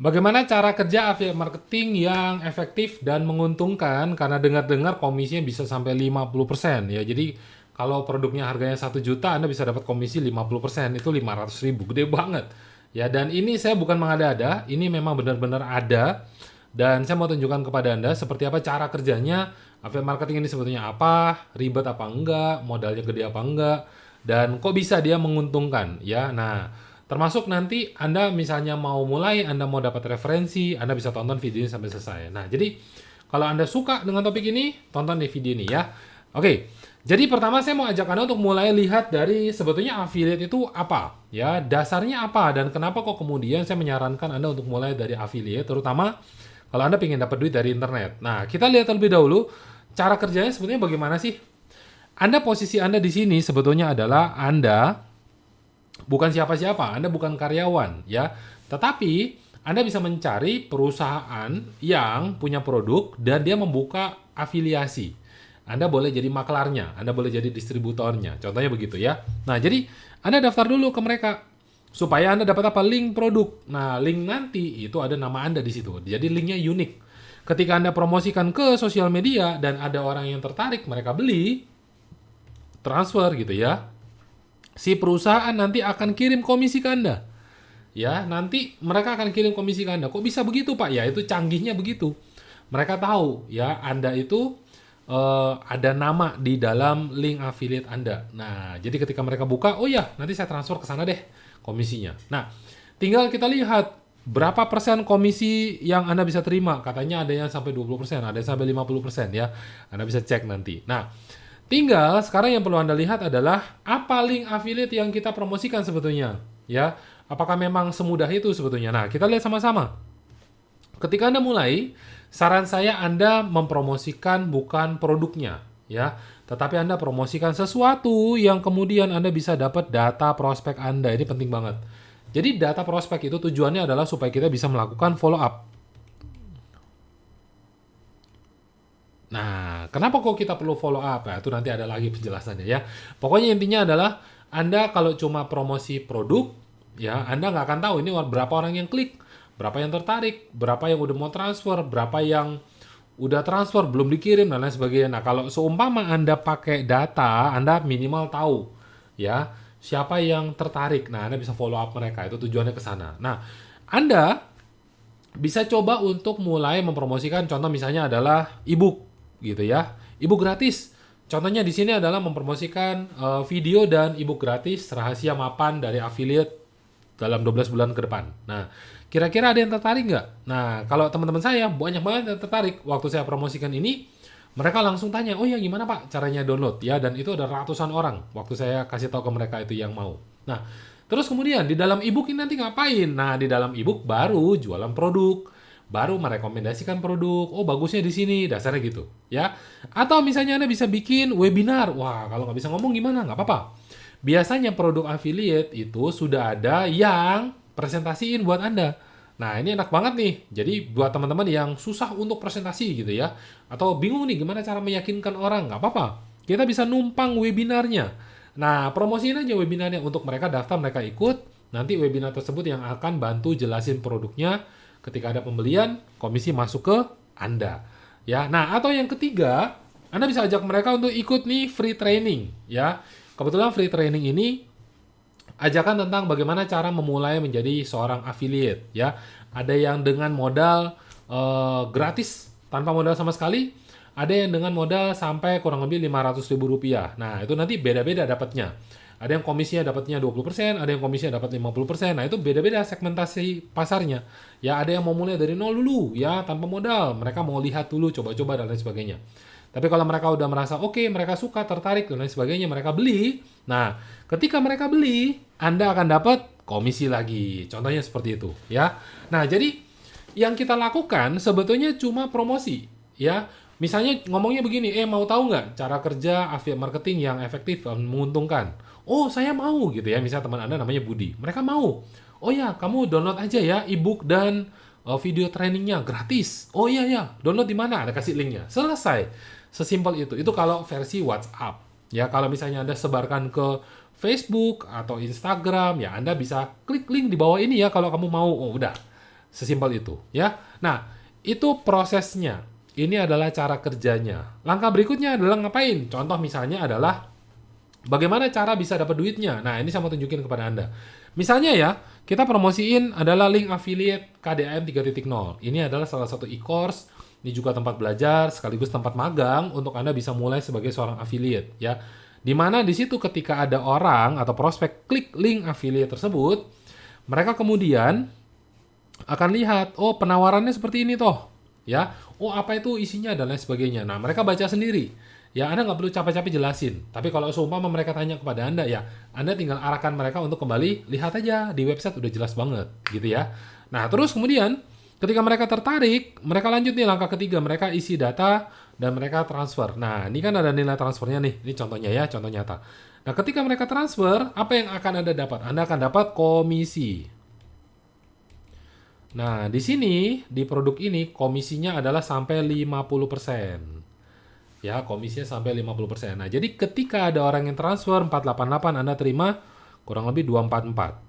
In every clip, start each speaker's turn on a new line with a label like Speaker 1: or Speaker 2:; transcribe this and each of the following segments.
Speaker 1: Bagaimana cara kerja affiliate marketing yang efektif dan menguntungkan? Karena dengar-dengar komisinya bisa sampai 50% ya. Jadi kalau produknya harganya 1 juta, Anda bisa dapat komisi 50%, itu 500.000, gede banget. Ya, dan ini saya bukan mengada-ada, ini memang benar-benar ada. Dan saya mau tunjukkan kepada Anda seperti apa cara kerjanya. Affiliate marketing ini sebetulnya apa, ribet apa enggak, modalnya gede apa enggak, dan kok bisa dia menguntungkan ya. Nah, termasuk nanti Anda misalnya mau mulai, Anda mau dapat referensi, Anda bisa tonton video ini sampai selesai. Nah, jadi kalau Anda suka dengan topik ini, tonton di video ini ya. Oke, jadi pertama saya mau ajak Anda untuk mulai lihat dari sebetulnya affiliate itu apa, ya, dasarnya apa, dan kenapa kok kemudian saya menyarankan Anda untuk mulai dari affiliate, terutama kalau Anda ingin dapat duit dari internet. Nah, kita lihat terlebih dahulu cara kerjanya sebetulnya bagaimana sih. Posisi Anda di sini sebetulnya adalah Anda bukan siapa-siapa, Anda bukan karyawan ya. Tetapi Anda bisa mencari perusahaan yang punya produk dan dia membuka afiliasi. Anda boleh jadi maklarnya, Anda boleh jadi distributornya. Contohnya begitu ya. Nah, jadi Anda daftar dulu ke mereka supaya Anda dapat apa? Link produk. Nah, link nanti itu ada nama Anda di situ. Jadi linknya unik. Ketika Anda promosikan ke sosial media dan ada orang yang tertarik, mereka beli, transfer gitu ya. Si perusahaan nanti akan kirim komisi ke Anda. Ya, nanti mereka akan kirim komisi ke Anda. Kok bisa begitu, Pak? Ya, itu canggihnya begitu. Mereka tahu ya Anda itu ada nama di dalam link affiliate Anda. Nah, jadi ketika mereka buka, oh ya, nanti saya transfer ke sana deh komisinya. Nah, tinggal kita lihat berapa persen komisi yang Anda bisa terima. Katanya ada yang sampai 20%, ada yang sampai 50% ya. Anda bisa cek nanti. Nah, tinggal sekarang yang perlu Anda lihat adalah apa link affiliate yang kita promosikan sebetulnya, ya. Apakah memang semudah itu sebetulnya? Nah, kita lihat sama-sama. Ketika Anda mulai, saran saya Anda mempromosikan bukan produknya, ya, tetapi Anda promosikan sesuatu yang kemudian Anda bisa dapat data prospek Anda. Ini penting banget. Jadi data prospek itu tujuannya adalah supaya kita bisa melakukan follow up. Nah, kenapa kok kita perlu follow up? Nah, itu nanti ada lagi penjelasannya ya. Pokoknya intinya adalah Anda kalau cuma promosi produk, ya Anda nggak akan tahu ini berapa orang yang klik, berapa yang tertarik, berapa yang udah mau transfer, berapa yang udah transfer belum dikirim dan lain sebagainya. Nah, kalau seumpama Anda pakai data, Anda minimal tahu ya siapa yang tertarik. Nah, Anda bisa follow up mereka. Itu tujuannya ke sana. Nah, Anda bisa coba untuk mulai mempromosikan, contoh misalnya adalah ebook gitu ya. Ebook gratis. Contohnya di sini adalah mempromosikan video dan ebook gratis rahasia mapan dari affiliate dalam 12 bulan ke depan. Nah, kira-kira ada yang tertarik nggak? Nah, kalau teman-teman saya banyak banget yang tertarik waktu saya promosikan ini, mereka langsung tanya, oh ya gimana Pak caranya download ya, dan itu ada ratusan orang waktu saya kasih tahu ke mereka itu yang mau. Nah, terus kemudian di dalam ebook ini nanti ngapain? Nah, di dalam ebook baru jualan produk, baru merekomendasikan produk. Oh, bagusnya di sini, dasarnya gitu, ya. Atau misalnya Anda bisa bikin webinar. Wah, kalau nggak bisa ngomong gimana? Nggak apa-apa. Biasanya produk affiliate itu sudah ada yang presentasiin buat Anda. Nah, ini enak banget nih. Jadi buat teman-teman yang susah untuk presentasi gitu ya, atau bingung nih gimana cara meyakinkan orang, nggak apa-apa. Kita bisa numpang webinarnya. Nah, promosiin aja webinarnya untuk mereka daftar, mereka ikut. Nanti webinar tersebut yang akan bantu jelasin produknya. Ketika ada pembelian, komisi masuk ke Anda. Ya, nah atau yang ketiga, Anda bisa ajak mereka untuk ikut nih free training. Ya, kebetulan free training ini ajakan tentang bagaimana cara memulai menjadi seorang affiliate. Ya, ada yang dengan modal gratis tanpa modal sama sekali. Ada yang dengan modal sampai kurang lebih Rp500.000. Nah, itu nanti beda-beda dapatnya. Ada yang komisinya dapatnya 20%, ada yang komisinya dapat 50%. Nah, itu beda-beda segmentasi pasarnya. Ya, ada yang mau mulai dari nol dulu, ya, tanpa modal. Mereka mau lihat dulu, coba-coba, dan lain sebagainya. Tapi kalau mereka udah merasa oke, mereka suka, tertarik, dan lain sebagainya, mereka beli. Nah, ketika mereka beli, Anda akan dapat komisi lagi. Contohnya seperti itu, ya. Nah, jadi yang kita lakukan sebetulnya cuma promosi, ya. Misalnya ngomongnya begini, mau tahu nggak cara kerja affiliate marketing yang efektif dan menguntungkan? Oh, saya mau gitu ya. Misalnya teman Anda namanya Budi. Mereka mau. Oh ya, kamu download aja ya ebook dan video trainingnya gratis. Oh iya ya, download di mana? Ada kasih linknya. Selesai. Sesimpel itu. Itu kalau versi WhatsApp. Ya, kalau misalnya Anda sebarkan ke Facebook atau Instagram, ya Anda bisa klik link di bawah ini ya kalau kamu mau. Oh, udah. Sesimpel itu, ya. Nah, itu prosesnya. Ini adalah cara kerjanya. Langkah berikutnya adalah ngapain? Contoh misalnya adalah bagaimana cara bisa dapat duitnya. Nah, ini saya mau tunjukin kepada Anda. Misalnya ya, kita promosiin adalah link affiliate KDAM 3.0. Ini adalah salah satu e-course, ini juga tempat belajar sekaligus tempat magang untuk Anda bisa mulai sebagai seorang affiliate ya. Di mana di situ ketika ada orang atau prospek klik link affiliate tersebut, mereka kemudian akan lihat, oh penawarannya seperti ini toh, ya. Oh apa itu isinya dan lain sebagainya. Nah mereka baca sendiri. Ya Anda nggak perlu capek-capek jelasin. Tapi kalau seumpama mereka tanya kepada Anda ya, Anda tinggal arahkan mereka untuk kembali lihat aja di website udah jelas banget, gitu ya. Nah terus kemudian ketika mereka tertarik, mereka lanjut nih langkah ketiga, mereka isi data dan mereka transfer. Nah ini kan ada nilai transfernya nih, ini contohnya ya, contoh nyata. Nah ketika mereka transfer, apa yang akan Anda dapat? Anda akan dapat komisi. Nah, di sini, di produk ini, komisinya adalah sampai 50%. Ya, komisinya sampai 50%. Nah, jadi ketika ada orang yang transfer 488, Anda terima kurang lebih 244.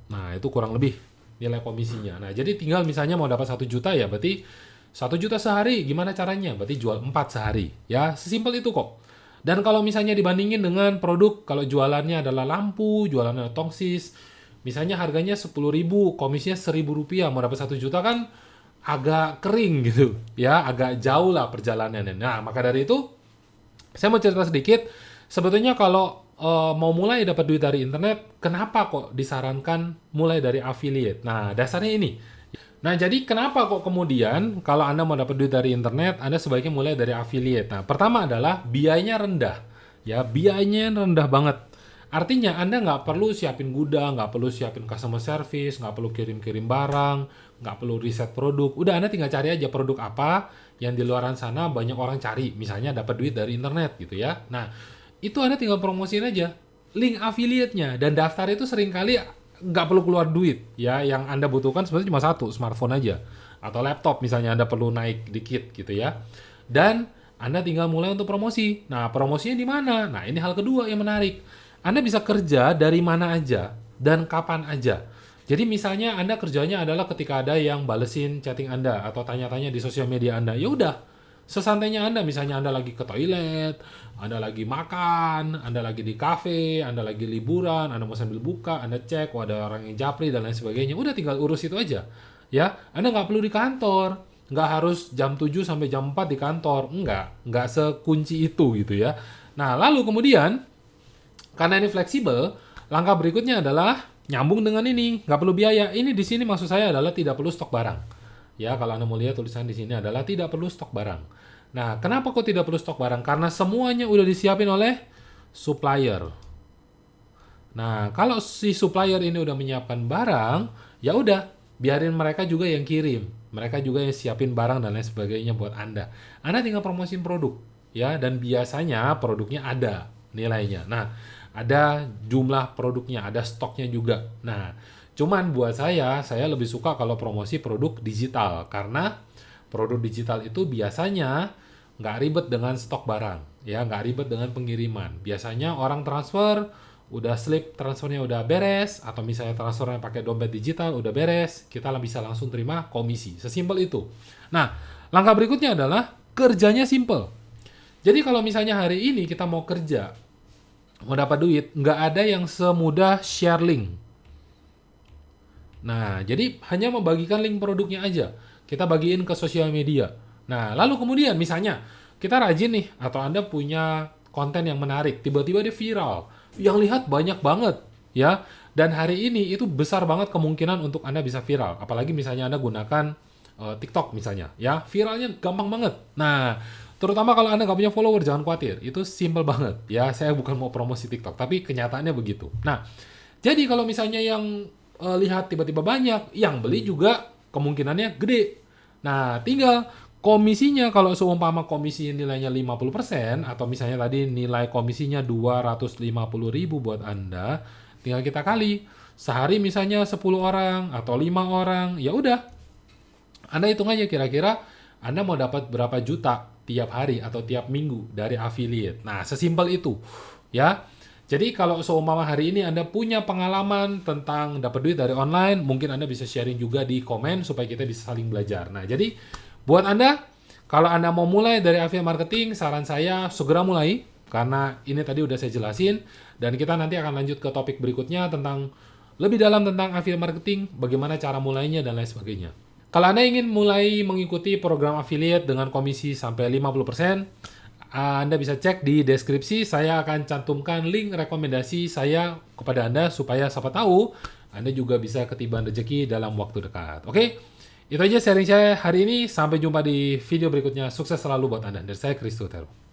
Speaker 1: Nah, itu kurang lebih nilai komisinya. Nah, jadi tinggal misalnya mau dapat 1 juta ya, berarti 1 juta sehari. Gimana caranya? Berarti jual 4 sehari. Ya, sesimpel itu kok. Dan kalau misalnya dibandingin dengan produk, kalau jualannya adalah lampu, jualannya tongsis, misalnya harganya 10.000, komisinya 1.000 rupiah, mau dapat 1 juta kan agak kering gitu, ya agak jauh lah perjalanannya. Nah maka dari itu saya mau cerita sedikit. Sebetulnya kalau mau mulai dapat duit dari internet, kenapa kok disarankan mulai dari affiliate? Nah dasarnya ini. Nah jadi kenapa kok kemudian kalau Anda mau dapat duit dari internet, Anda sebaiknya mulai dari affiliate. Nah pertama adalah biayanya rendah, ya biayanya rendah banget. Artinya Anda nggak perlu siapin gudang, nggak perlu siapin customer service, nggak perlu kirim-kirim barang, nggak perlu riset produk. Udah Anda tinggal cari aja produk apa yang di luaran sana banyak orang cari. Misalnya dapat duit dari internet gitu ya. Nah, itu Anda tinggal promosiin aja link affiliate-nya. Dan daftar itu seringkali nggak perlu keluar duit. Ya, yang Anda butuhkan sebenarnya cuma satu, smartphone aja. Atau laptop misalnya Anda perlu naik dikit gitu ya. Dan Anda tinggal mulai untuk promosi. Nah, promosinya di mana? Nah, ini hal kedua yang menarik. Anda bisa kerja dari mana aja dan kapan aja. Jadi misalnya Anda kerjanya adalah ketika ada yang balesin chatting Anda atau tanya-tanya di sosial media Anda. Ya udah, sesantainya Anda, misalnya Anda lagi ke toilet, Anda lagi makan, Anda lagi di kafe, Anda lagi liburan, Anda mau sambil buka, Anda cek, oh, ada orang yang japri dan lain sebagainya. Udah tinggal urus itu aja. Ya, Anda nggak perlu di kantor. Nggak harus jam 7 sampai jam 4 di kantor. Nggak sekunci itu gitu ya. Nah, lalu kemudian karena ini fleksibel, langkah berikutnya adalah nyambung dengan ini, nggak perlu biaya. Ini di sini maksud saya adalah tidak perlu stok barang. Ya, kalau Anda mau lihat tulisan di sini adalah tidak perlu stok barang. Nah, kenapa kok tidak perlu stok barang? Karena semuanya udah disiapin oleh supplier. Nah, kalau si supplier ini udah menyiapkan barang, ya udah, biarin mereka juga yang kirim. Mereka juga yang siapin barang dan lain sebagainya buat Anda. Anda tinggal promosiin produk, ya, dan biasanya produknya ada nilainya. Nah, ada jumlah produknya, ada stoknya juga. Nah, cuman buat saya lebih suka kalau promosi produk digital karena produk digital itu biasanya nggak ribet dengan stok barang, ya nggak ribet dengan pengiriman. Biasanya orang transfer, udah slip transfernya udah beres, atau misalnya transfernya pakai dompet digital udah beres, kita bisa langsung terima komisi. Sesimpel itu. Nah, langkah berikutnya adalah kerjanya simple. Jadi kalau misalnya hari ini kita mau kerja, mau dapat duit, nggak ada yang semudah share link. Nah, jadi hanya membagikan link produknya aja. Kita bagiin ke sosial media. Nah, lalu kemudian misalnya kita rajin nih, atau Anda punya konten yang menarik, tiba-tiba dia viral. Yang lihat banyak banget, ya. Dan hari ini itu besar banget kemungkinan untuk Anda bisa viral. Apalagi misalnya Anda gunakan TikTok misalnya, ya. Viralnya gampang banget. Nah, terutama kalau Anda nggak punya follower, jangan khawatir. Itu simple banget. Ya, saya bukan mau promosi TikTok, tapi kenyataannya begitu. Nah, jadi kalau misalnya yang lihat tiba-tiba banyak, yang beli juga kemungkinannya gede. Nah, tinggal komisinya, kalau seumpama komisi nilainya 50%, atau misalnya tadi nilai komisinya 250.000 buat Anda, tinggal kita kali. Sehari misalnya 10 orang atau 5 orang, ya udah. Anda hitung aja kira-kira Anda mau dapat berapa juta tiap hari atau tiap minggu dari affiliate. Nah, sesimpel itu, ya. Jadi kalau seumpama hari ini Anda punya pengalaman tentang dapat duit dari online, mungkin Anda bisa sharing juga di komen supaya kita bisa saling belajar. Nah, jadi buat Anda, kalau Anda mau mulai dari affiliate marketing, saran saya segera mulai, karena ini tadi udah saya jelasin, dan kita nanti akan lanjut ke topik berikutnya tentang lebih dalam tentang affiliate marketing, bagaimana cara mulainya, dan lain sebagainya. Kalau Anda ingin mulai mengikuti program affiliate dengan komisi sampai 50%, Anda bisa cek di deskripsi, saya akan cantumkan link rekomendasi saya kepada Anda supaya siapa tahu Anda juga bisa ketiban rezeki dalam waktu dekat. Oke? Itu aja sharing saya hari ini. Sampai jumpa di video berikutnya. Sukses selalu buat Anda. Dari saya, Kristo Tero.